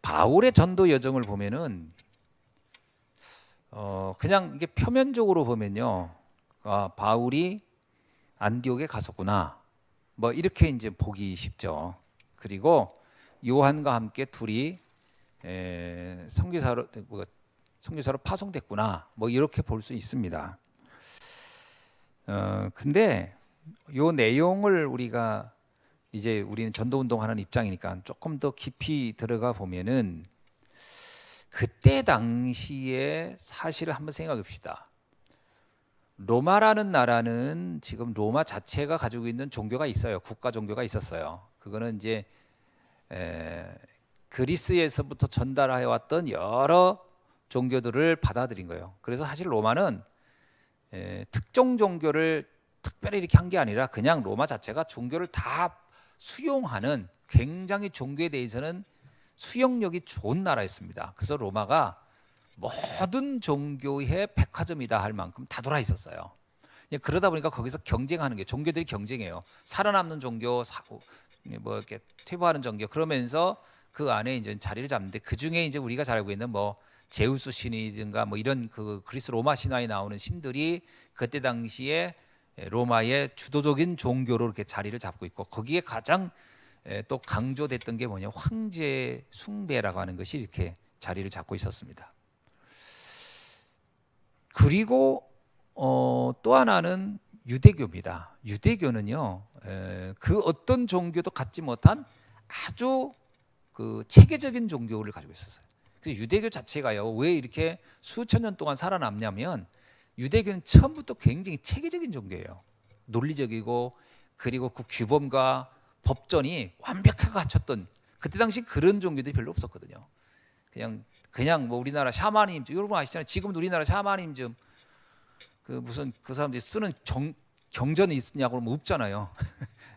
바울의 전도 여정을 보면은 그냥 이게 표면적으로 보면요, 바울이 안디옥에 갔었구나, 뭐 이렇게 이제 보기 쉽죠. 그리고 요한과 함께 둘이 선교사로 파송됐구나, 뭐 이렇게 볼 수 있습니다. 근데 요 내용을 우리는 전도 운동하는 입장이니까 조금 더 깊이 들어가 보면은 그때 당시에 사실을 한번 생각해 봅시다. 로마라는 나라는 지금 로마 자체가 가지고 있는 종교가 있어요. 국가 종교가 있었어요. 그거는 이제 에, 그리스에서부터 전달해 왔던 여러 종교들을 받아들인 거예요. 그래서 사실 로마는 특정 종교를 특별히 이렇게 한 게 아니라 그냥 로마 자체가 종교를 다 수용하는, 굉장히 종교에 대해서는 수용력이 좋은 나라였습니다. 그래서 로마가 모든 종교의 백화점이다 할 만큼 다 돌아 있었어요. 그러다 보니까 거기서 경쟁하는 게, 종교들이 경쟁해요. 살아남는 종교, 뭐 이렇게 퇴보하는 종교, 그러면서 그 안에 이제 자리를 잡는데, 그 중에 이제 우리가 잘 알고 있는 뭐 제우스 신이든가 뭐 이런 그 그리스 로마 신화에 나오는 신들이 그때 당시에 로마의 주도적인 종교로 이렇게 자리를 잡고 있고, 거기에 가장 또 강조됐던 게 뭐냐, 황제 숭배라고 하는 것이 이렇게 자리를 잡고 있었습니다. 그리고 또 하나는 유대교입니다. 유대교는요, 그 어떤 종교도 갖지 못한 아주 그 체계적인 종교를 가지고 있었어요. 그래서 유대교 자체가요, 왜 이렇게 수천 년 동안 살아남냐면, 유대교는 처음부터 굉장히 체계적인 종교예요. 논리적이고, 그리고 그 규범과 법전이 완벽하게 갖췄던, 그때 당시 그런 종교들이 별로 없었거든요. 그냥 뭐 우리나라 샤머니즘, 여러분 아시잖아요. 지금 우리나라 샤머니즘 그 무슨 그 사람들이 쓰는 경전이 있냐고 그러면 없잖아요.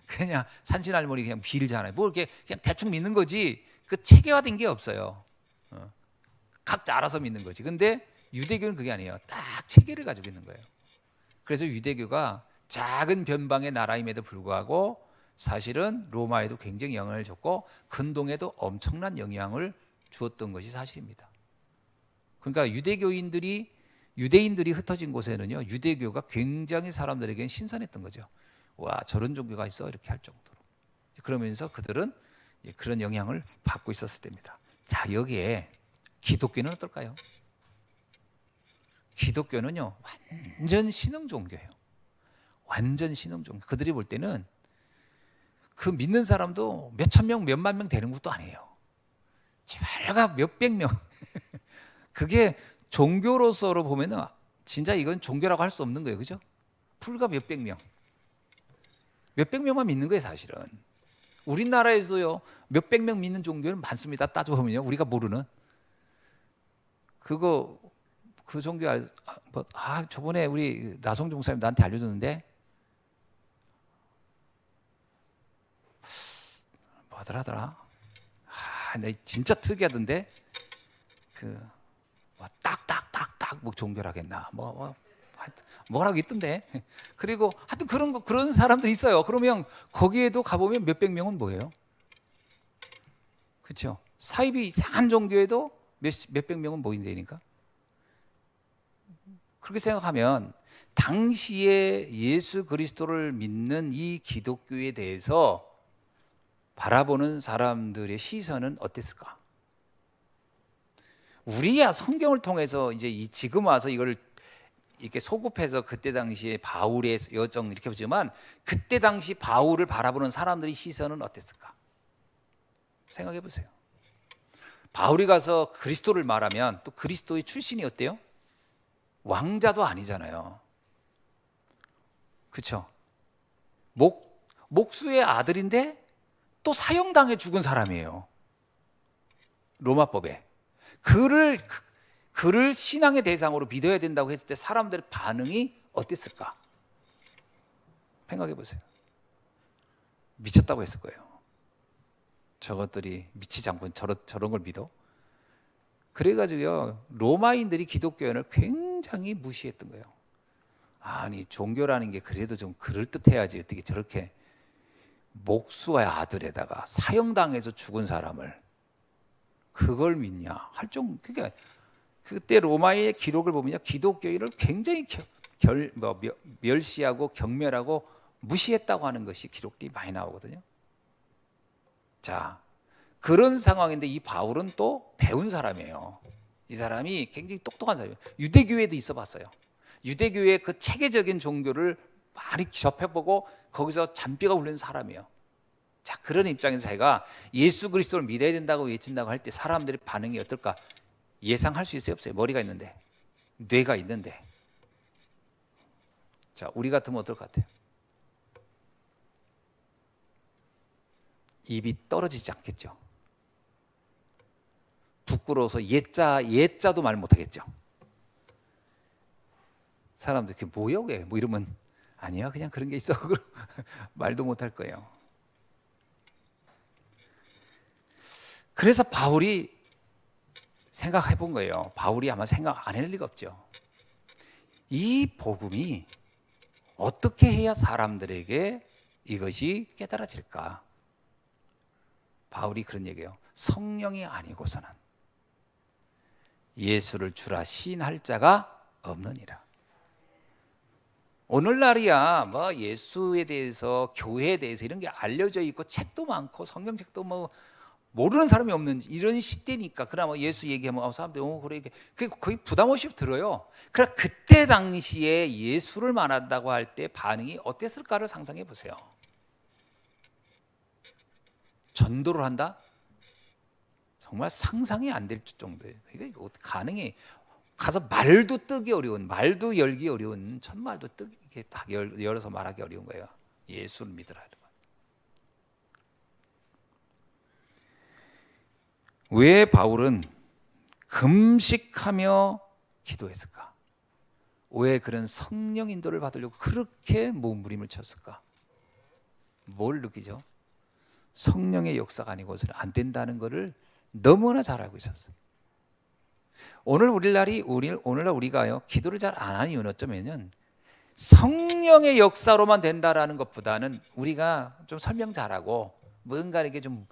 그냥 산신할머니 그냥 빌잖아요. 뭐 이렇게 그냥 대충 믿는 거지, 그 체계화된 게 없어요. 각자 알아서 믿는 거지. 근데 유대교는 그게 아니에요. 딱 체계를 가지고 있는 거예요. 그래서 유대교가 작은 변방의 나라임에도 불구하고 사실은 로마에도 굉장히 영향을 줬고, 근동에도 엄청난 영향을 주었던 것이 사실입니다. 그러니까 유대인들이 흩어진 곳에는요, 유대교가 굉장히 사람들에게는 신선했던 거죠. 와, 저런 종교가 있어, 이렇게 할 정도로. 그러면서 그들은 그런 영향을 받고 있었을 때입니다. 자, 여기에 기독교는 어떨까요? 기독교는요, 완전 신흥 종교예요. 완전 신흥 종교. 그들이 볼 때는 그 믿는 사람도 몇천 명, 몇만 명 되는 것도 아니에요. 제가 몇백 명. 그게 종교로서로 보면은 진짜 이건 종교라고 할 수 없는 거예요. 그죠? 불과 몇백 명. 몇백 명만 믿는 거예요, 사실은. 우리나라에서요, 몇백 명 믿는 종교는 많습니다. 따져보면요. 우리가 모르는. 그 종교, 저번에 우리 나성종 목사님 나한테 알려줬는데, 뭐더라더라. 내 진짜 특이하던데, 딱딱딱딱 뭐 종교라겠나. 뭐라고 있던데. 그리고 하여튼 그런 사람들이 있어요. 그러면 거기에도 가보면 몇백 명은 뭐예요? 그렇죠? 사입이 이상한 종교에도 몇백 명은 모인다니까. 그렇게 생각하면 당시에 예수 그리스도를 믿는 이 기독교에 대해서 바라보는 사람들의 시선은 어땠을까? 우리야 성경을 통해서 이제 지금 와서 이걸 이렇게 소급해서 그때 당시에 바울의 여정 이렇게 보지만, 그때 당시 바울을 바라보는 사람들의 시선은 어땠을까? 생각해 보세요. 바울이 가서 그리스도를 말하면 또 그리스도의 출신이 어때요? 왕자도 아니잖아요. 그렇죠? 목수의 아들인데 또 사형당해 죽은 사람이에요. 로마법에. 그를 신앙의 대상으로 믿어야 된다고 했을 때 사람들의 반응이 어땠을까? 생각해 보세요. 미쳤다고 했을 거예요. 저것들이 미치지 않고 저런 걸 믿어? 그래가지고요, 로마인들이 기독교인을 굉장히 무시했던 거예요. 아니, 종교라는 게 그래도 좀 그럴듯해야지, 어떻게 저렇게 목수의 아들에다가 사형당해서 죽은 사람을, 그걸 믿냐 할 정. 그러니까 그때 로마의 기록을 보면요, 기독교인을 굉장히 멸시하고 경멸하고 무시했다고 하는 것이 기록들이 많이 나오거든요. 자, 그런 상황인데 이 바울은 또 배운 사람이에요. 이 사람이 굉장히 똑똑한 사람이에요. 유대교회도 있어 봤어요. 유대교회의 그 체계적인 종교를 많이 접해보고 거기서 잔뼈가 울리는 사람이에요. 자, 그런 입장에서 자기가 예수 그리스도를 믿어야 된다고 외친다고 할 때 사람들의 반응이 어떨까 예상할 수 있어요, 없어요? 머리가 있는데, 뇌가 있는데. 자, 우리 같으면 어떨 것 같아요? 입이 떨어지지 않겠죠. 부끄러워서 예자도 말 못하겠죠. 사람들 그게 뭐야 왜? 뭐 이러면 아니야 그냥 그런 게 있어. 말도 못할 거예요. 그래서 바울이 생각해 본 거예요. 바울이 아마 생각 안 할 리가 없죠. 이 복음이 어떻게 해야 사람들에게 이것이 깨달아질까? 바울이 그런 얘기예요. 성령이 아니고서는 예수를 주라 시인할 자가 없느니라. 오늘날이야 뭐 예수에 대해서 교회에 대해서 이런 게 알려져 있고 책도 많고 성경책도 뭐 모르는 사람이 없는 이런 시대니까 그나마 예수 얘기하면 사람들이 그래 그 거의 부담 없이 들어요. 그러나 그때 당시에 예수를 말한다고 할 때 반응이 어땠을까를 상상해 보세요. 전도를 한다? 정말 상상이 안 될 정도예요. 이게 어떻게 가능해? 가서 말도 뜨기 어려운, 말도 열기 어려운, 천말도 이렇게 딱 열어서 말하기 어려운 거예요. 예수를 믿으라. 왜 바울은 금식하며 기도했을까? 왜 그런 성령 인도를 받으려고 그렇게 몸부림을 쳤을까? 뭘 느끼죠? 성령의 역사가 아니고서는 안 된다는 것을 너무나 잘 알고 있었어요. 오늘날 우리가요 기도를 잘 안 하는 이유는 어쩌면은 성령의 역사로만 된다라는 것보다는 우리가 좀 설명 잘하고 뭔가 이렇게 좀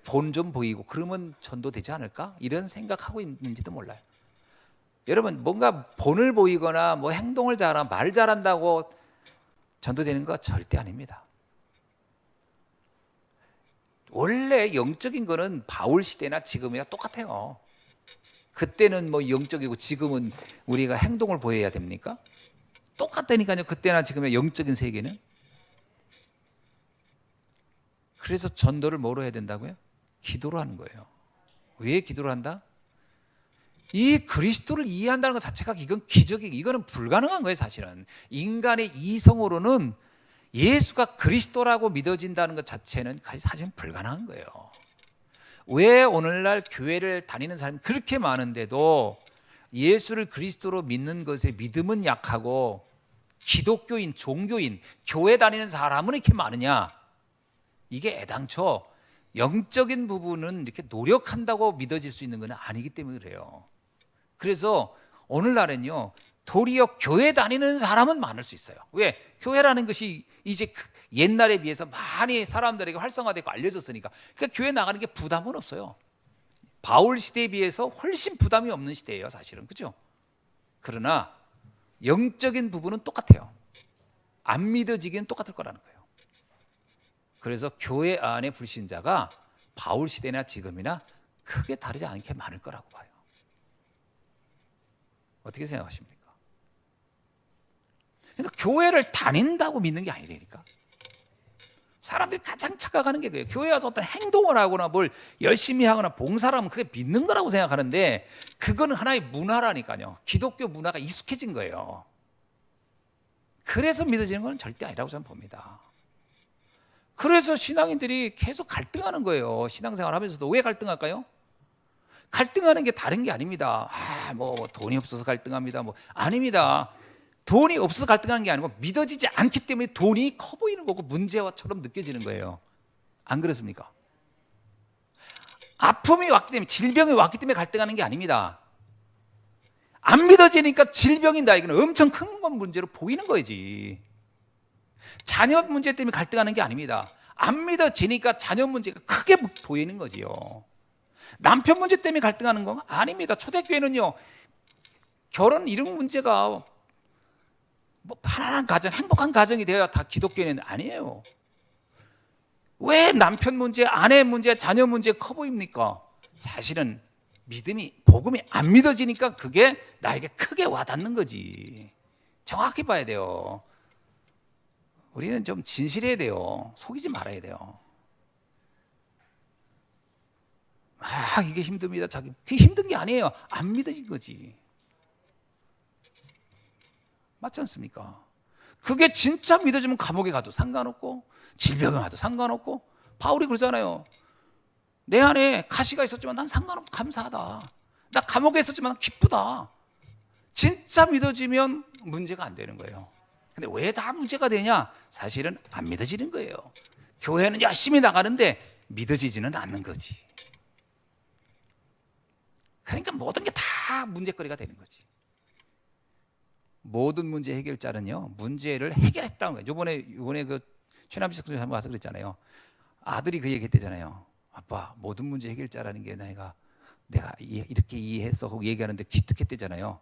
본 좀 보이고 그러면 전도되지 않을까? 이런 생각하고 있는지도 몰라요. 여러분 뭔가 본을 보이거나 뭐 행동을 잘하고 말 잘한다고 전도되는 거 절대 아닙니다. 원래 영적인 거는 바울 시대나 지금이나 똑같아요. 그때는 뭐 영적이고 지금은 우리가 행동을 보여야 됩니까? 똑같다니까요. 그때나 지금의 영적인 세계는. 그래서 전도를 뭐로 해야 된다고요? 기도로 하는 거예요. 왜 기도를 한다? 이 그리스도를 이해한다는 것 자체가 이건 기적이고 이거는 불가능한 거예요. 사실은 인간의 이성으로는 예수가 그리스도라고 믿어진다는 것 자체는 사실은 불가능한 거예요. 왜 오늘날 교회를 다니는 사람이 그렇게 많은데도 예수를 그리스도로 믿는 것에 믿음은 약하고 기독교인, 종교인, 교회 다니는 사람은 이렇게 많으냐? 이게 애당초 영적인 부분은 이렇게 노력한다고 믿어질 수 있는 건 아니기 때문에 그래요. 그래서 오늘날은요 도리어 교회 다니는 사람은 많을 수 있어요. 왜? 교회라는 것이 이제 옛날에 비해서 많이 사람들에게 활성화되고 알려졌으니까. 그러니까 교회 나가는 게 부담은 없어요. 바울 시대에 비해서 훨씬 부담이 없는 시대예요 사실은. 그렇죠? 그러나 영적인 부분은 똑같아요. 안 믿어지기는 똑같을 거라는 거예요. 그래서 교회 안에 불신자가 바울 시대나 지금이나 크게 다르지 않게 많을 거라고 봐요. 어떻게 생각하십니까? 그러니까 교회를 다닌다고 믿는 게 아니라니까. 사람들이 가장 착각하는 게 그래요. 교회 와서 어떤 행동을 하거나 뭘 열심히 하거나 봉사를 하면 그게 믿는 거라고 생각하는데 그건 하나의 문화라니까요. 기독교 문화가 익숙해진 거예요. 그래서 믿어지는 건 절대 아니라고 저는 봅니다. 그래서 신앙인들이 계속 갈등하는 거예요. 신앙생활 하면서도. 왜 갈등할까요? 갈등하는 게 다른 게 아닙니다. 뭐 돈이 없어서 갈등합니다. 뭐 아닙니다. 돈이 없어서 갈등하는 게 아니고 믿어지지 않기 때문에 돈이 커 보이는 거고 문제와처럼 느껴지는 거예요. 안 그렇습니까? 아픔이 왔기 때문에, 질병이 왔기 때문에 갈등하는 게 아닙니다. 안 믿어지니까 질병이 나에게는 엄청 큰 건 문제로 보이는 거지. 자녀 문제 때문에 갈등하는 게 아닙니다. 안 믿어지니까 자녀 문제가 크게 보이는 거지요. 남편 문제 때문에 갈등하는 건 아닙니다. 초대교회는요, 결혼 이런 문제가 뭐 편안한 가정, 행복한 가정이 되어야 다 기독교회는 아니에요. 왜 남편 문제, 아내 문제, 자녀 문제 커 보입니까? 사실은 믿음이, 복음이 안 믿어지니까 그게 나에게 크게 와닿는 거지. 정확히 봐야 돼요. 우리는 좀 진실해야 돼요. 속이지 말아야 돼요. 이게 힘듭니다. 그게 힘든 게 아니에요. 안 믿어진 거지. 맞지 않습니까? 그게 진짜 믿어지면 감옥에 가도 상관없고 질병에 가도 상관없고, 바울이 그러잖아요. 내 안에 가시가 있었지만 난 상관없고 감사하다. 나 감옥에 있었지만 기쁘다. 진짜 믿어지면 문제가 안 되는 거예요. 근데 왜 다 문제가 되냐? 사실은 안 믿어지는 거예요. 교회는 열심히 나가는데 믿어지지는 않는 거지. 그러니까 모든 게 다 문제거리가 되는 거지. 모든 문제 해결자는요, 문제를 해결했다는 거예요. 이번에 그 최남식 선생님 한번 와서 그랬잖아요. 아들이 그 얘기했대잖아요. 아빠, 모든 문제 해결자라는 게 내가 이렇게 이해했어 하고 얘기하는데 기특했대잖아요.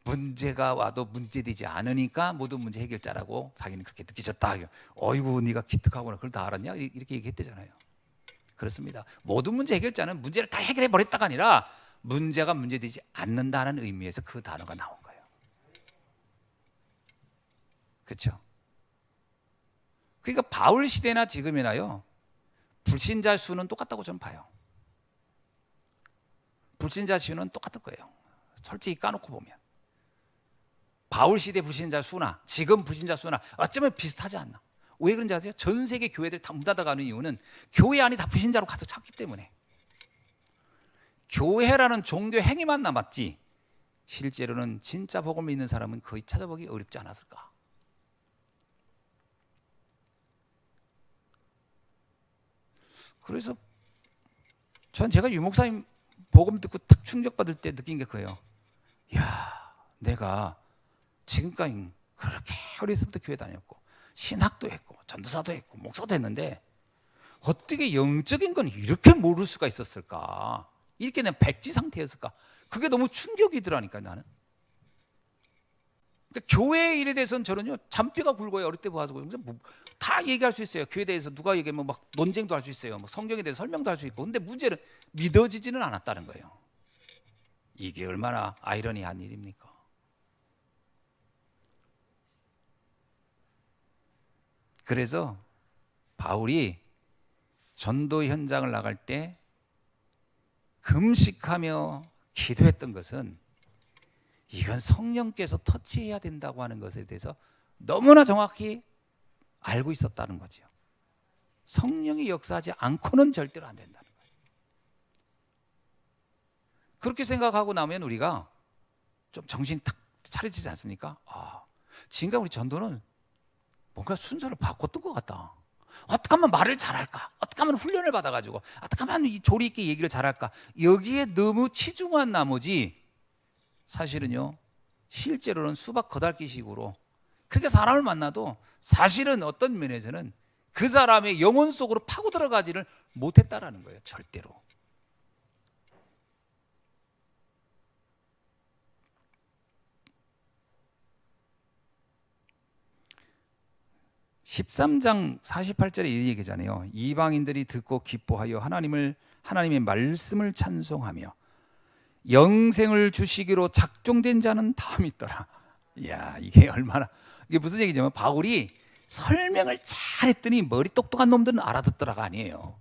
문제가 와도 문제되지 않으니까 모든 문제 해결자라고 자기는 그렇게 느끼셨다. 어이구, 네가 기특하구나. 그걸 다 알았냐? 이렇게 얘기했대잖아요. 그렇습니다. 모든 문제 해결자는 문제를 다 해결해 버렸다가 아니라 문제가 문제되지 않는다는 의미에서 그 단어가 나온 거예요. 그렇죠? 그러니까 바울 시대나 지금이나요, 불신자 수는 똑같다고 저는 봐요. 불신자 수는 똑같을 거예요. 솔직히 까놓고 보면 바울 시대 불신자 수나 지금 불신자 수나 어쩌면 비슷하지 않나. 왜 그런지 아세요? 전 세계 교회들 다 문 닫아가는 이유는 교회 안이 다 불신자로 가득 찼기 때문에. 교회라는 종교 행위만 남았지 실제로는 진짜 복음을 믿는 사람은 거의 찾아보기 어렵지 않았을까. 그래서 제가 유목사님 복음 듣고 탁 충격받을 때 느낀 게 그거예요. 야, 내가 지금까지 그렇게 어렸을 때부터 교회 다녔고 신학도 했고 전도사도 했고 목사도 했는데 어떻게 영적인 건 이렇게 모를 수가 있었을까? 이렇게 내 백지 상태였을까? 그게 너무 충격이더라니까 나는. 그러니까 교회 일에 대해서는 저는요 잔뼈가 굵어요. 어릴 때 봐서 다 얘기할 수 있어요. 교회에 대해서 누가 얘기하면 막 논쟁도 할 수 있어요. 뭐 성경에 대해서 설명도 할 수 있고. 근데 문제는 믿어지지는 않았다는 거예요. 이게 얼마나 아이러니한 일입니까? 그래서 바울이 전도 현장을 나갈 때 금식하며 기도했던 것은 이건 성령께서 터치해야 된다고 하는 것에 대해서 너무나 정확히 알고 있었다는 거죠. 성령이 역사하지 않고는 절대로 안 된다는 거예요. 그렇게 생각하고 나면 우리가 좀 정신이 탁 차려지지 않습니까? 지금까지 우리 전도는 뭔가 순서를 바꿨던 것 같다. 어떻게 하면 말을 잘할까? 어떻게 하면 훈련을 받아가지고 어떻게 하면 이 조리 있게 얘기를 잘할까? 여기에 너무 치중한 나머지 사실은요 실제로는 수박 거달기식으로 그렇게 사람을 만나도 사실은 어떤 면에서는 그 사람의 영혼 속으로 파고 들어가지를 못했다라는 거예요. 절대로. (13장 48절에 이 얘기잖아요. 이방인들이 듣고 기뻐하여 하나님의 말씀을 찬송하며 영생을 주시기로 작정된 자는 다음이 있더라. 이야, 이게 무슨 얘기냐면 바울이 설명을 잘했더니 머리 똑똑한 놈들은 알아듣더라가 아니에요.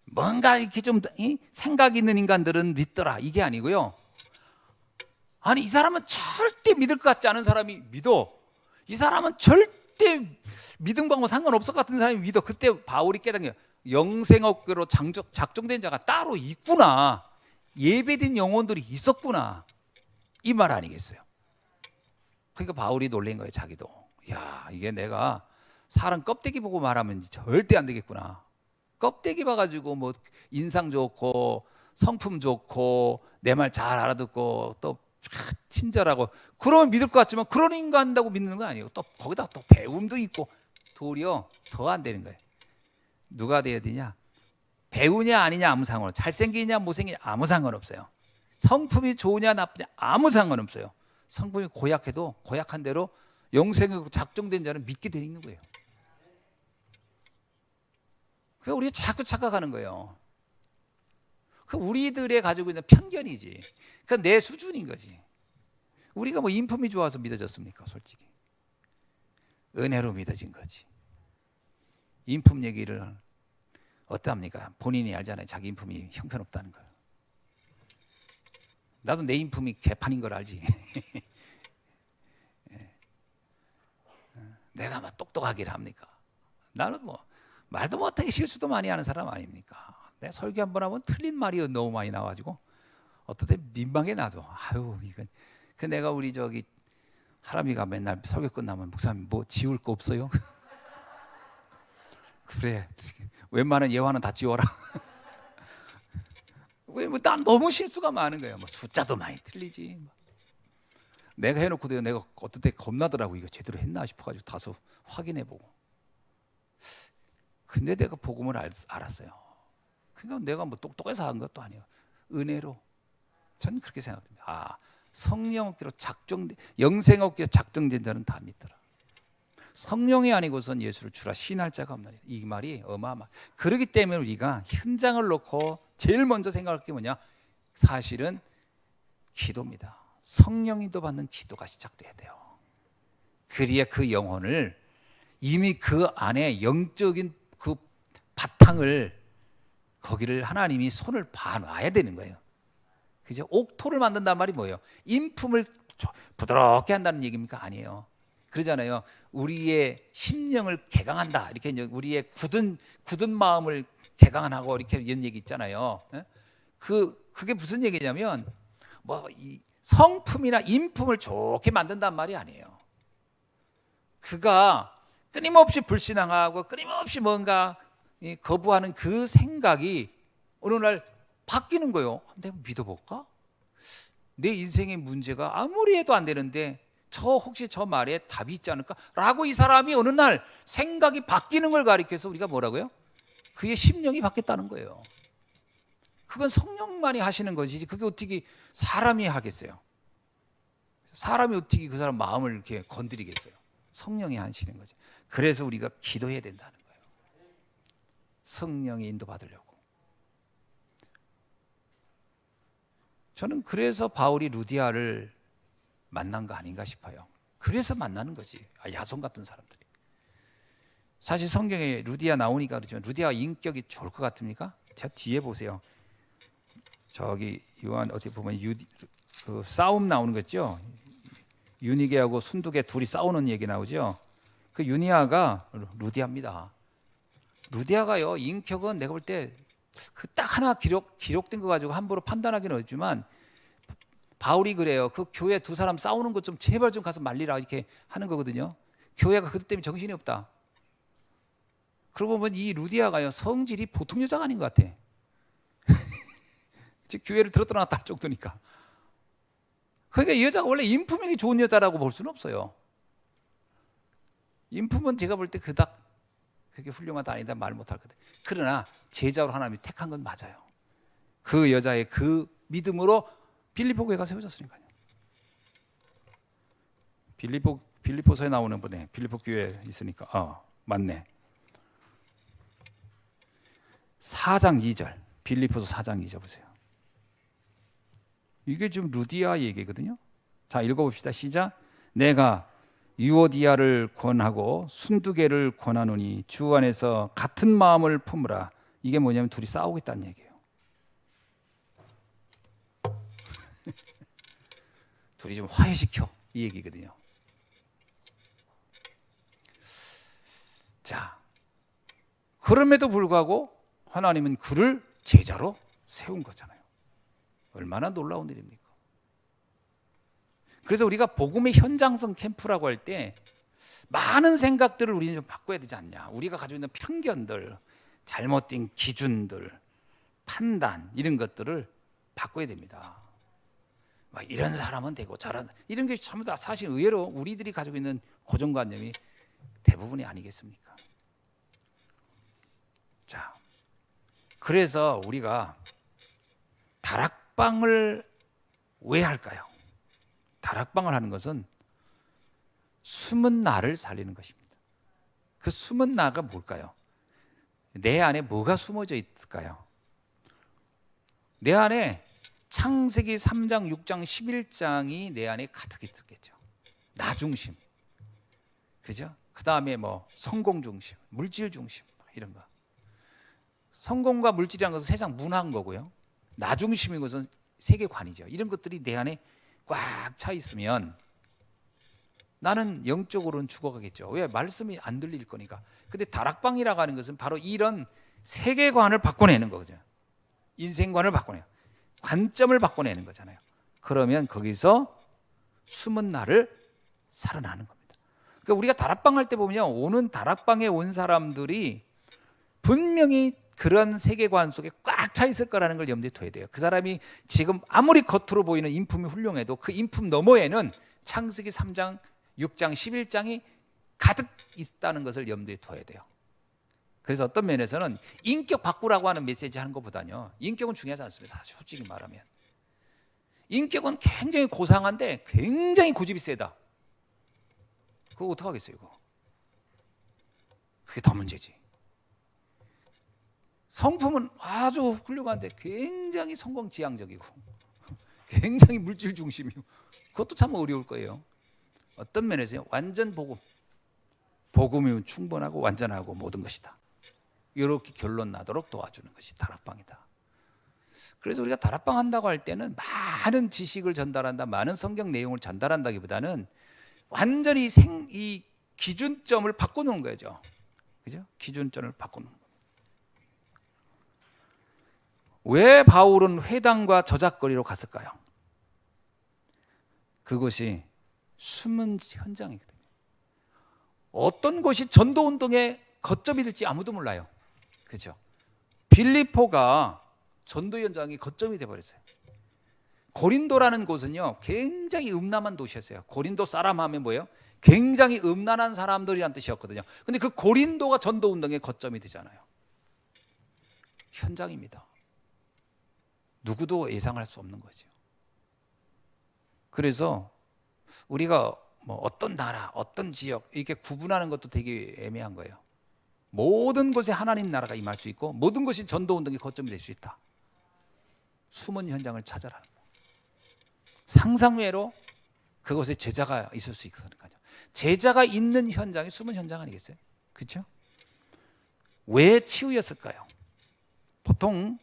뭔가 이렇게 좀 생각 있는 인간들은 믿더라 이게 아니고요. 아니, 이 사람은 절대 믿을 것 같지 않은 사람이 믿어. 이 사람은 절대 믿음과는 상관없을 것 같은 사람이 믿어. 그때 바울이 깨닫는 게 영생업계로 작정된 자가 따로 있구나. 예배된 영혼들이 있었구나. 이 말 아니겠어요? 그러니까 바울이 놀란 거예요. 자기도. 야, 이게 내가 사람 껍데기 보고 말하면 절대 안 되겠구나. 껍데기 봐가지고 뭐 인상 좋고 성품 좋고 내 말 잘 알아듣고 또 친절하고 그러면 믿을 것 같지만 그런 인간 한다고 믿는 건 아니에요. 또 거기다 또 배움도 있고 도리어 더 안 되는 거예요. 누가 돼야 되냐? 배우냐 아니냐 아무 상관없어요. 잘생기냐 못생기냐 아무 상관없어요. 성품이 좋으냐 나쁘냐 아무 상관없어요. 성품이 고약해도 고약한 대로 영생으로 작정된 자는 믿게 돼 있는 거예요. 그러니까 우리가 자꾸 착각하는 거예요. 그 우리들의 가지고 있는 편견이지. 그 내 수준인 거지. 우리가 뭐 인품이 좋아서 믿어졌습니까? 솔직히 은혜로 믿어진 거지. 인품 얘기를 어떠합니까? 본인이 알잖아요. 자기 인품이 형편없다는 걸. 나도 내 인품이 개판인 걸 알지. 내가 뭐 똑똑하기를 합니까? 나는 뭐 말도 못하게 실수도 많이 하는 사람 아닙니까? 내 설교 한 번 하면 틀린 말이 너무 많이 나와가지고 어떨 때 민망해 나도. 아유 이건. 그 내가 우리 저기 하람이가 맨날 설교 끝나면 목사님 뭐 지울 거 없어요? 그래. 웬만한 예화는 다 지워라. 왜 뭐 난 너무 실수가 많은 거예요. 뭐 숫자도 많이 틀리지. 내가 해놓고도 내가 어떨 때 겁나더라고. 이거 제대로 했나 싶어가지고 다소 확인해보고. 근데 내가 복음을 알았어요. 그러니까 내가 뭐 똑똑해서 한 것도 아니에요. 은혜로. 저는 그렇게 생각합니다. 아, 성령 없기로 영생 없기로 작정된 자는 다 믿더라. 성령이 아니고선 예수를 주라 신할 자가 없나니. 이 말이 어마어마. 그렇기 때문에 우리가 현장을 놓고 제일 먼저 생각할 게 뭐냐? 사실은 기도입니다. 성령 인도받는 기도가 시작돼야 돼요. 그리야 그 영혼을 이미 그 안에 영적인 그 바탕을 거기를 하나님이 손을 봐놔야 되는 거예요. 그죠? 옥토를 만든단 말이 뭐예요? 인품을 부드럽게 한다는 얘기입니까? 아니에요. 그러잖아요. 우리의 심령을 개강한다. 이렇게 우리의 굳은 마음을 개강하고 이렇게 이런 얘기 있잖아요. 그게 무슨 얘기냐면 뭐 이 성품이나 인품을 좋게 만든단 말이 아니에요. 그가 끊임없이 불신앙하고 끊임없이 뭔가 거부하는 그 생각이 어느 날 바뀌는 거예요. 내가 믿어볼까? 내 인생의 문제가 아무리 해도 안 되는데 혹시 저 말에 답이 있지 않을까? 라고 이 사람이 어느 날 생각이 바뀌는 걸 가리켜서 우리가 뭐라고요? 그의 심령이 바뀌었다는 거예요. 그건 성령만이 하시는 것이지 그게 어떻게 사람이 하겠어요? 사람이 어떻게 그 사람 마음을 이렇게 건드리겠어요? 성령이 하시는 거지. 그래서 우리가 기도해야 된다는 거예요. 성령의 인도 받으려고. 저는 그래서 바울이 루디아를 만난 거 아닌가 싶어요. 그래서 만나는 거지. 야손 같은 사람들이. 사실 성경에 루디아 나오니까 그렇지만 루디아 인격이 좋을 것 같습니까? 제 뒤에 보세요. 저기 요한 어떻게 보면 그 싸움 나오는 거 있죠. 유니게하고 순두게 둘이 싸우는 얘기 나오죠. 그 유니아가 루디아입니다. 루디아가요 인격은 내가 볼 때 그 딱 하나 기록된 거 가지고 함부로 판단하기는 어렵지만 바울이 그래요. 그 교회 두 사람 싸우는 것 좀 제발 좀 가서 말리라 이렇게 하는 거거든요. 교회가 그것 때문에 정신이 없다. 그러고 보면 이 루디아가요 성질이 보통 여자가 아닌 것 같아. 즉 교회를 들었다 놨다 할 정도니까. 그러니까 이 여자가 원래 인품이 좋은 여자라고 볼 수는 없어요. 인품은 제가 볼 때 그닥 그렇게 훌륭하다 아니다 말 못할 것 같아요. 그러나 제자로 하나님이 택한 건 맞아요. 그 여자의 그 믿음으로 빌립보 교회가 세워졌으니까요. 빌립보서에 나오는 분에 빌립보 교회에 있으니까 맞네. 4장 2절 빌립보서 4장 2절 보세요. 이게 지금 루디아 얘기거든요. 자 읽어봅시다. 시작. 내가 유오디아를 권하고 순두개를 권하노니 주 안에서 같은 마음을 품으라. 이게 뭐냐면 둘이 싸우고 있다는 얘기예요. 둘이 좀 화해시켜 이 얘기거든요. 자, 그럼에도 불구하고 하나님은 그를 제자로 세운 거잖아요. 얼마나 놀라운 일입니까? 그래서 우리가 복음의 현장성 캠프라고 할 때 많은 생각들을 우리는 좀 바꿔야 되지 않냐. 우리가 가지고 있는 편견들, 잘못된 기준들, 판단 이런 것들을 바꿔야 됩니다. 막 이런 사람은 되고 저런 이런 게 전부 다 사실 의외로 우리들이 가지고 있는 고정관념이 대부분이 아니겠습니까? 자, 그래서 우리가 다락방을 왜 할까요? 다락방을 하는 것은 숨은 나를 살리는 것입니다. 그 숨은 나가 뭘까요? 내 안에 뭐가 숨어져 있을까요? 내 안에 창세기 3장, 6장, 11장이 내 안에 가득 있겠죠. 나 중심, 그죠? 그 다음에 뭐 성공 중심, 물질 중심 이런 거. 성공과 물질이라는 것은 세상 문화인 거고요. 나 중심인 것은 세계관이죠. 이런 것들이 내 안에 꽉 차 있으면 나는 영적으로는 죽어가겠죠. 왜? 말씀이 안 들릴 거니까. 근데 다락방이라고 하는 것은 바로 이런 세계관을 바꿔내는 거죠. 인생관을 바꿔내요. 관점을 바꿔내는 거잖아요. 그러면 거기서 숨은 나를 살아나는 겁니다. 그러니까 우리가 다락방 할 때 보면요, 오는 다락방에 온 사람들이 분명히 그런 세계관 속에 꽉 차 있을 거라는 걸 염두에 둬야 돼요. 그 사람이 지금 아무리 겉으로 보이는 인품이 훌륭해도 그 인품 너머에는 창세기 3장, 6장, 11장이 가득 있다는 것을 염두에 둬야 돼요. 그래서 어떤 면에서는 인격 바꾸라고 하는 메시지 하는 것보다는요, 인격은 중요하지 않습니다. 솔직히 말하면 인격은 굉장히 고상한데 굉장히 고집이 세다. 그거 어떡하겠어요? 이거 그게 더 문제지. 성품은 아주 훌륭한데 굉장히 성공지향적이고 굉장히 물질 중심이고, 그것도 참 어려울 거예요. 어떤 면에서요, 완전 복음이면 충분하고 완전하고 모든 것이다, 이렇게 결론 나도록 도와주는 것이 다락방이다. 그래서 우리가 다락방 한다고 할 때는 많은 지식을 전달한다, 많은 성경 내용을 전달한다기보다는 완전히 이 기준점을 바꿔놓은 거죠. 그죠? 기준점을 바꿔놓은 거예요. 왜 바울은 회당과 저작거리로 갔을까요? 그것이 숨은 현장이거든요. 어떤 것이 전도운동의 거점이 될지 아무도 몰라요. 그렇죠? 빌립보가 전도 현장이 거점이 돼버렸어요. 고린도라는 곳은요, 굉장히 음란한 도시였어요. 고린도 사람 하면 뭐예요? 굉장히 음란한 사람들이란 뜻이었거든요. 근데 그 고린도가 전도운동의 거점이 되잖아요. 현장입니다. 누구도 예상할 수 없는 거죠. 그래서 우리가 뭐 어떤 나라, 어떤 지역 이렇게 구분하는 것도 되게 애매한 거예요. 모든 곳에 하나님 나라가 임할 수 있고 모든 것이 전도운동의 거점이 될 수 있다. 숨은 현장을 찾아라는 거예요. 상상외로 그곳에 제자가 있을 수 있으니까요. 제자가 있는 현장이 숨은 현장 아니겠어요? 그렇죠? 왜 치유였을까요? 보통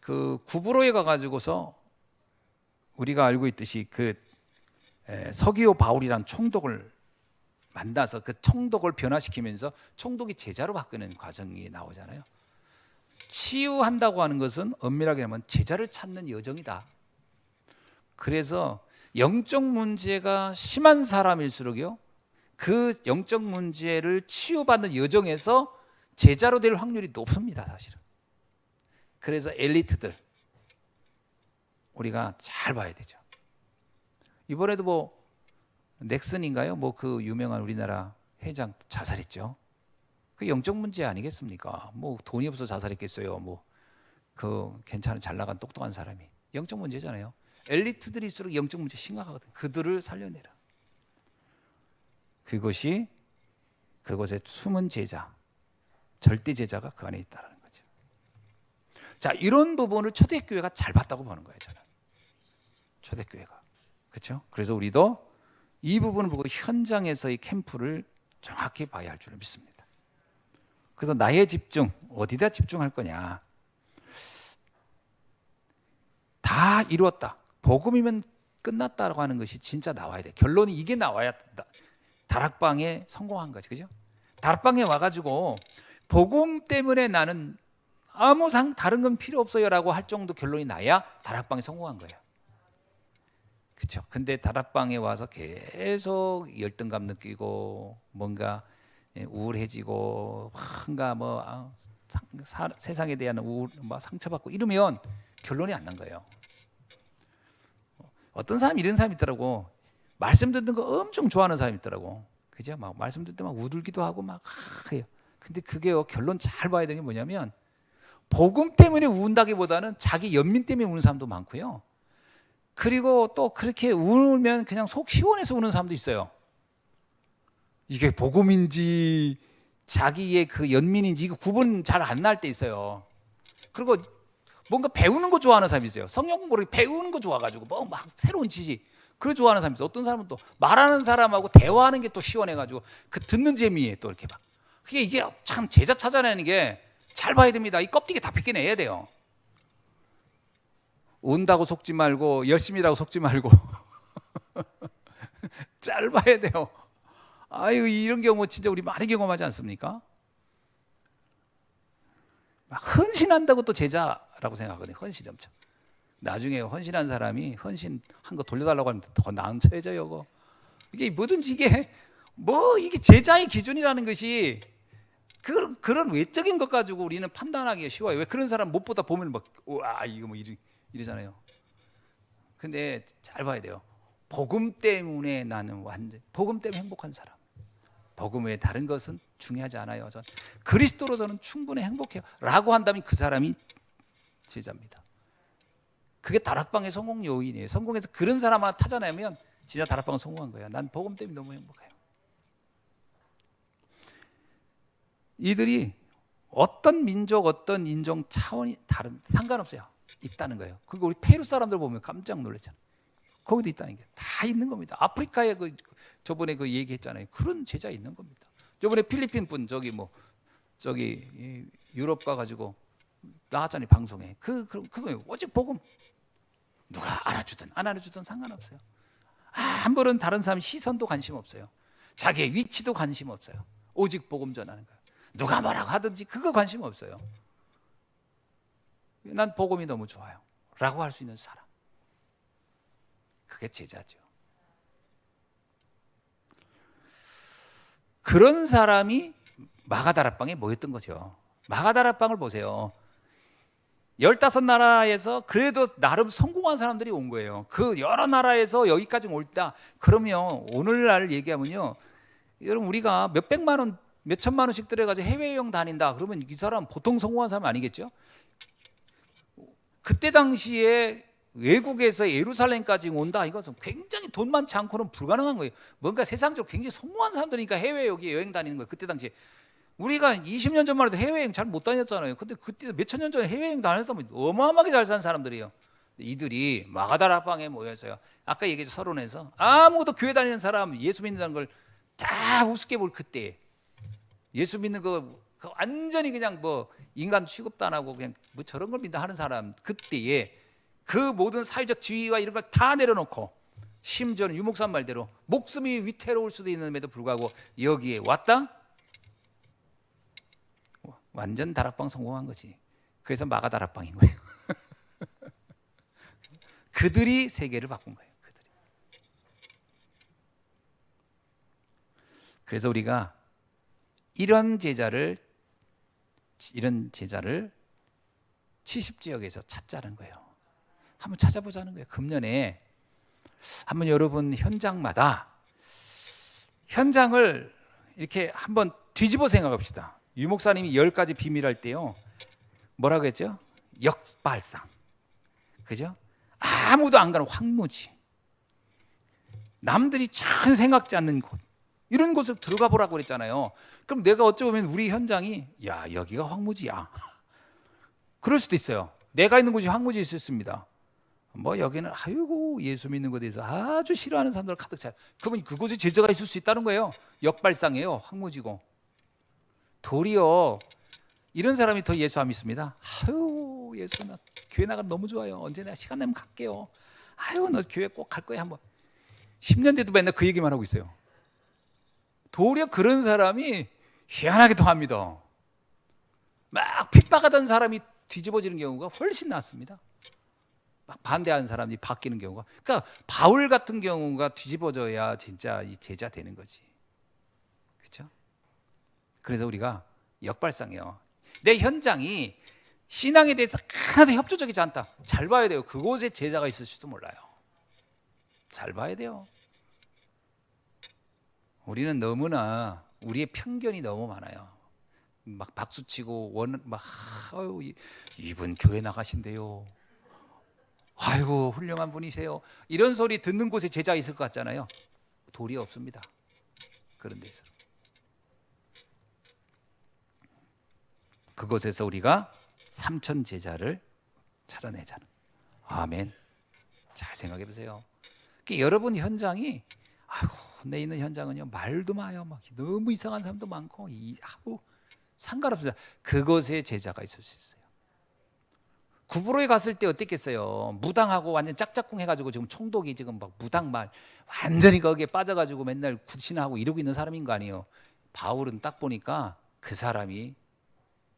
그 구브로에 가가지고서 우리가 알고 있듯이 그 서기오 바울이란 총독을 만나서 그 총독을 변화시키면서 총독이 제자로 바꾸는 과정이 나오잖아요. 치유한다고 하는 것은 엄밀하게 하면 제자를 찾는 여정이다. 그래서 영적 문제가 심한 사람일수록요, 그 영적 문제를 치유받는 여정에서 제자로 될 확률이 높습니다, 사실은. 그래서 엘리트들 우리가 잘 봐야 되죠. 이번에도 뭐 넥슨인가요? 뭐 그 유명한 우리나라 회장 자살했죠. 그 영적 문제 아니겠습니까? 뭐 돈이 없어 자살했겠어요. 뭐 그 괜찮은 잘 나간 똑똑한 사람이. 영적 문제잖아요. 엘리트들일수록 영적 문제 심각하거든. 그들을 살려내라. 그것이 그곳에 숨은 제자, 절대 제자가 그 안에 있다는 거죠. 자, 이런 부분을 초대교회가 잘 봤다고 보는 거예요, 저는. 초대교회가. 그렇죠? 그래서 우리도 이 부분을 보고 현장에서의 캠프를 정확히 봐야 할 줄 믿습니다. 그래서 나의 집중, 어디다 집중할 거냐? 다 이루었다. 복음이면 끝났다라고 하는 것이 진짜 나와야 돼. 결론이 이게 나와야 다락방에 성공한 거지, 그죠? 다락방에 와가지고 복음 때문에 나는 아무 다른 건 필요 없어요라고 할 정도 결론이 나야 다락방에 성공한 거예요. 그렇죠? 근데 다락방에 와서 계속 열등감 느끼고 뭔가 우울해지고 뭔가 뭐 세상에 대한 우울, 뭐 상처받고 이러면 결론이 안 난 거예요. 어떤 사람이 이런 사람이 있더라고. 말씀 듣는 거 엄청 좋아하는 사람이 있더라고. 그죠? 막 말씀 듣을 때 막 우들기도 하고 막 해요. 근데 그게요, 결론 잘 봐야 되는 게 뭐냐면 복음 때문에 운다기보다는 자기 연민 때문에 우는 사람도 많고요. 그리고 또 그렇게 울면 그냥 속 시원해서 우는 사람도 있어요. 이게 복음인지 자기의 그 연민인지 이거 구분 잘 안 날 때 있어요. 그리고 뭔가 배우는 거 좋아하는 사람이 있어요. 성경 공부를 배우는 거 좋아가지고 뭐 막 새로운 지식 그걸 좋아하는 사람이 있어요. 어떤 사람은 또 말하는 사람하고 대화하는 게 또 시원해가지고 그 듣는 재미에 또 이렇게 막 이게 참 제자 찾아내는 게 잘 봐야 됩니다. 이 껍데기 다 벗겨내야 돼요. 운다고 속지 말고 열심히라고 속지 말고 잘 봐야 돼요. 아유, 이런 경우 진짜 우리 많이 경험하지 않습니까? 막 헌신한다고 또 제자라고 생각하거든요. 헌신이 엄청. 나중에 헌신한 사람이 헌신한 거 돌려달라고 하면 더 나은 처해져요. 그거. 이게 뭐든지 이게 뭐 이게 제자의 기준이라는 것이 그런 외적인 것 가지고 우리는 판단하기가 쉬워요. 왜 그런 사람 못 보다 보면 막 와 이거 뭐 이러잖아요. 근데 잘 봐야 돼요. 복음 때문에 나는 완전 복음 때문에 행복한 사람. 복음 외에 다른 것은 중요하지 않아요. 전 그리스도로 저는 충분히 행복해요. 라고 한다면 그 사람이 제자입니다. 그게 다락방의 성공 요인이에요. 성공해서 그런 사람 하나 찾아내면 진짜 다락방은 성공한 거예요. 난 복음 때문에 너무 행복해요. 이들이 어떤 민족, 어떤 인종 차원이 다른 상관없어요. 있다는 거예요. 그리고 우리 페루 사람들 보면 깜짝 놀랐잖아요. 거기도 있다는 게 다 있는 겁니다. 아프리카에 저번에 그 얘기했잖아요. 그런 제자 있는 겁니다. 저번에 필리핀 분 저기 유럽 가가지고 나왔잖아요, 방송에. 그거예요. 오직 복음. 누가 알아주든 안 알아주든 상관없어요. 아무런 다른 사람 시선도 관심 없어요. 자기의 위치도 관심 없어요. 오직 복음 전하는 거예요. 누가 뭐라고 하든지 그거 관심 없어요. 난 복음이 너무 좋아요. 라고 할 수 있는 사람. 그게 제자죠. 그런 사람이 마가다락방에 모였던 거죠. 마가다락방을 보세요. 15나라에서 그래도 나름 성공한 사람들이 온 거예요. 그 여러 나라에서 여기까지 올다 그러면 오늘날 얘기하면요, 여러분 우리가 몇백만 원, 몇천만 원씩 들여가지고 해외여행 다닌다 그러면 이 사람 보통 성공한 사람 아니겠죠? 그때 당시에 외국에서 예루살렘까지 온다 이것은 굉장히 돈 많지 않고는 불가능한 거예요. 뭔가 세상적으로 굉장히 성공한 사람들이니까 해외 여기 여행 다니는 거예요. 그때 당시에 우리가 20년 전만 해도 해외여행 잘 못 다녔잖아요. 근데 그때 몇천 년 전에 해외여행 다녔다면 어마어마하게 잘 산 사람들이에요. 이들이 마가다락방에 모여서요. 아까 얘기했죠, 서론에서 아무도 교회 다니는 사람 예수 믿는다는 걸 다 우습게 볼 그때 예수 믿는 거 완전히 그냥 뭐 인간 취급도 안 하고 그냥 뭐 저런 걸 믿다 하는 사람 그때에 그 모든 사회적 지위와 이런 걸 다 내려놓고 심지어는 유목사 말대로 목숨이 위태로울 수도 있는데도 불구하고 여기에 왔다? 완전 다락방 성공한 거지. 그래서 마가 다락방인 거예요. 그들이 세계를 바꾼 거예요. 그들이. 그래서 우리가 이런 제자를 70지역에서 찾자는 거예요. 한번 찾아보자는 거예요. 금년에 한번 여러분 현장마다 현장을 이렇게 한번 뒤집어 생각합시다. 유 목사님이 10가지 비밀할 때요, 뭐라고 했죠? 역발상, 그죠? 아무도 안 가는 황무지, 남들이 잘 생각지 않는 곳, 이런 곳을 들어가 보라고 그랬잖아요. 그럼 내가 어찌 보면 우리 현장이 야 여기가 황무지야 그럴 수도 있어요. 내가 있는 곳이 황무지일 수 있습니다. 뭐 여기는 아이고 예수 믿는 것에 대해서 아주 싫어하는 사람들 가득 차. 그러면 그곳에 제자가 있을 수 있다는 거예요. 역발상이에요. 황무지고. 도리어 이런 사람이 더 예수 안 믿습니다. 아유 예수 나 교회 나가면 너무 좋아요. 언제 내가 시간 내면 갈게요. 아유 너 교회 꼭 갈 거야 한번. 10년 돼도 맨날 그 얘기만 하고 있어요. 도리어 그런 사람이 희한하게 통합니다. 막 핍박하던 사람이 뒤집어지는 경우가 훨씬 낫습니다. 막 반대하는 사람이 바뀌는 경우가. 그러니까 바울 같은 경우가 뒤집어져야 진짜 이 제자 되는 거지. 그렇죠? 그래서 우리가 역발상이에요. 내 현장이 신앙에 대해서 하나도 협조적이지 않다. 잘 봐야 돼요. 그곳에 제자가 있을지도 몰라요. 잘 봐야 돼요. 우리는 너무나 우리의 편견이 너무 많아요. 막 박수치고 막 아유, 이분 교회 나가신대요. 아이고 훌륭한 분이세요. 이런 소리 듣는 곳에 제자 있을 것 같잖아요. 도리 없습니다. 그런 데서 그곳에서 우리가 삼천 제자를 찾아내자는. 아멘. 잘 생각해 보세요. 여러분 현장이 아이고 내 있는 현장은요 말도 마요. 막 너무 이상한 사람도 많고 아우 상관없습니다. 그곳에 제자가 있을 수 있어요. 구부로에 갔을 때 어땠겠어요? 무당하고 완전 짝짝꿍 해가지고 지금 총독이 지금 막 무당말 완전히 거기에 빠져가지고 맨날 굿신하고 이러고 있는 사람인 거 아니에요. 바울은 딱 보니까 그 사람이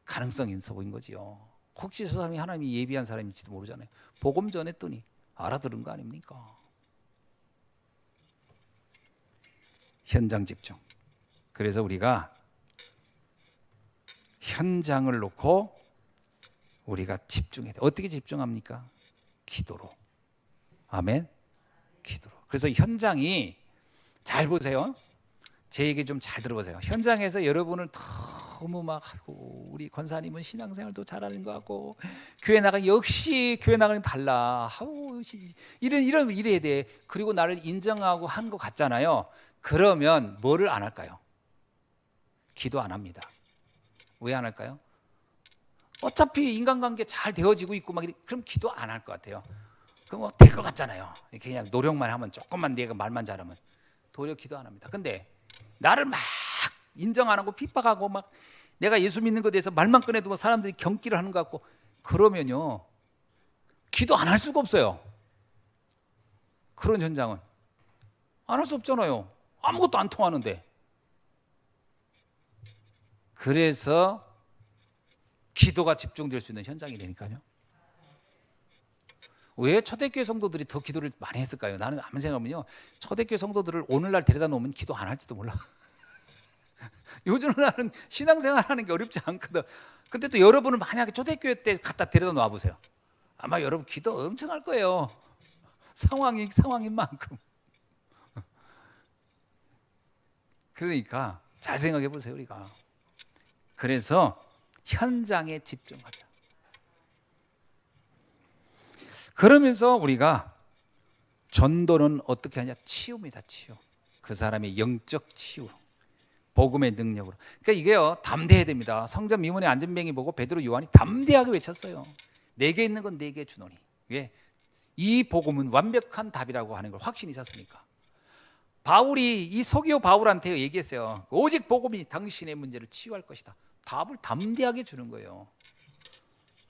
가능성이 있어 보인 거지요. 혹시 저 사람이 하나님이 예비한 사람일지도 모르잖아요. 복음 전했더니 알아들은 거 아닙니까? 현장 집중. 그래서 우리가 현장을 놓고 우리가 집중해야 돼. 어떻게 집중합니까? 기도로. 아멘. 기도로. 그래서 현장이 잘 보세요. 제 얘기 좀 잘 들어보세요. 현장에서 여러분을 너무 막 아이고 우리 권사님은 신앙생활도 잘하는 것 같고 교회 나가 역시 교회 나가는 달라. 아우 이런 이래야 돼. 그리고 나를 인정하고 한 것 같잖아요. 그러면 뭐를 안 할까요? 기도 안 합니다. 왜 안 할까요? 어차피 인간관계 잘 되어지고 있고 막 그럼 기도 안 할 것 같아요. 그럼 뭐 될 것 같잖아요. 그냥 노력만 하면 조금만 내가 말만 잘하면 도리어 기도 안 합니다. 근데 나를 막 인정 안 하고 핍박하고 막 내가 예수 믿는 것에 대해서 말만 꺼내도 뭐 사람들이 경기를 하는 것 같고 그러면요 기도 안 할 수가 없어요. 그런 현장은 안 할 수 없잖아요. 아무것도 안 통하는데. 그래서 기도가 집중될 수 있는 현장이 되니까요. 왜 초대교회 성도들이 더 기도를 많이 했을까요? 나는 아무 생각하면요 초대교회 성도들을 오늘날 데려다 놓으면 기도 안 할지도 몰라. 요즘은 신앙생활 하는 게 어렵지 않거든. 근데 또 여러분은 만약에 초대교회 때 갖다 데려다 놓아 보세요. 아마 여러분 기도 엄청 할 거예요. 상황인 만큼. 그러니까 잘 생각해 보세요 우리가. 그래서 현장에 집중하자. 그러면서 우리가 전도는 어떻게 하냐? 치유입니다. 치유. 그 사람의 영적 치유. 복음의 능력으로. 그러니까 이게요 담대해야 됩니다. 성전 미문의 안전뱅이 보고 베드로 요한이 담대하게 외쳤어요. 내게 있는 건 내게 주노니. 왜? 이 복음은 완벽한 답이라고 하는 걸 확신이 있었으니까. 바울이 이 서기오 바울한테 얘기했어요. 오직 복음이 당신의 문제를 치유할 것이다. 답을 담대하게 주는 거예요.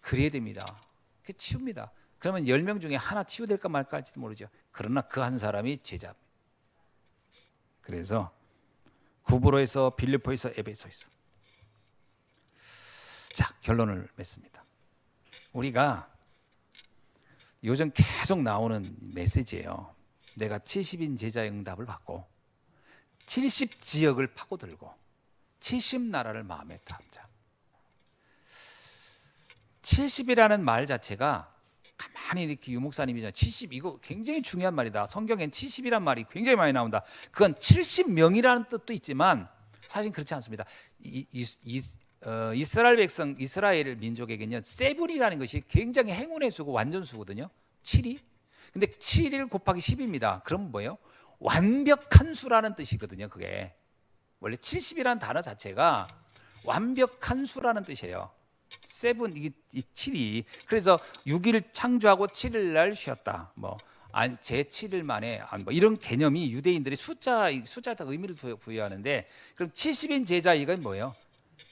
그래야 됩니다. 그게 치유입니다. 그러면 10명 중에 하나 치유될까 말까 할지도 모르죠. 그러나 그 한 사람이 제자입니다. 그래서 구브로에서 빌립보에서 에베소에서. 자, 결론을 맺습니다. 우리가 요즘 계속 나오는 메시지예요. 내가 70인 제자의 응답을 받고 70지역을 파고들고 70나라를 마음에 담자. 70이라는 말 자체가 가만히 이렇게 유목사님이잖아요. 70 이거 굉장히 중요한 말이다. 성경엔 70이란 말이 굉장히 많이 나온다. 그건 70명이라는 뜻도 있지만 사실 그렇지 않습니다. 이스라엘 백성, 이스라엘 민족에게는 세븐이라는 것이 굉장히 행운의 수고 완전수거든요. 7이. 근데 7일 곱하기 10입니다. 그럼 뭐예요? 완벽한 수라는 뜻이거든요. 그게 원래 70이라는 단어 자체가 완벽한 수라는 뜻이에요. 세븐 이 7이. 그래서 6일 창조하고 7일 날 쉬었다. 제 7일 만에 뭐 이런 개념이 유대인들이 숫자에 의미를 부여하는데 그럼 70인 제자 이건 뭐예요?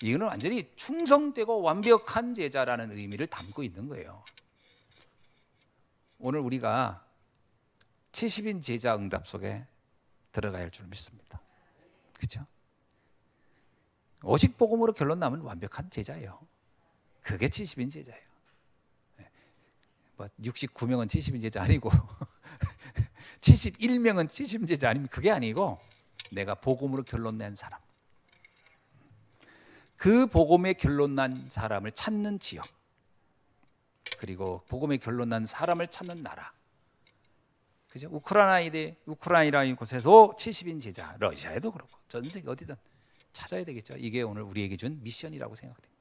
이거는 완전히 충성되고 완벽한 제자라는 의미를 담고 있는 거예요. 오늘 우리가 70인 제자 응답 속에 들어가야 할 줄 믿습니다. 그렇죠? 오직 복음으로 결론 나면 완벽한 제자예요. 그게 70인 제자예요. 69명은 70인 제자 아니고 71명은 70인 제자 아니면 그게 아니고 내가 복음으로 결론 낸 사람. 그 복음의 결론 난 사람을 찾는 지역. 그리고 복음의 결론 난 사람을 찾는 나라. 그죠? 우크라이나라는 곳에서 70인 제자, 러시아에도 그렇고 전 세계 어디든 찾아야 되겠죠. 이게 오늘 우리에게 준 미션이라고 생각됩니다.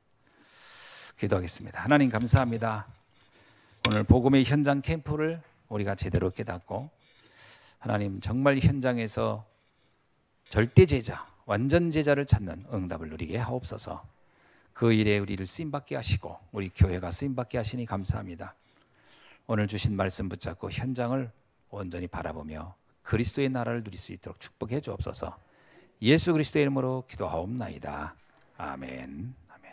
기도하겠습니다. 하나님 감사합니다. 오늘 복음의 현장 캠프를 우리가 제대로 깨닫고 하나님 정말 현장에서 절대 제자, 완전 제자를 찾는 응답을 누리게 하옵소서. 그 일에 우리를 쓰임받게 하시고 우리 교회가 쓰임받게 하시니 감사합니다. 오늘 주신 말씀 붙잡고 현장을 온전히 바라보며 그리스도의 나라를 누릴 수 있도록 축복해 주옵소서. 예수 그리스도의 이름으로 기도하옵나이다. 아멘.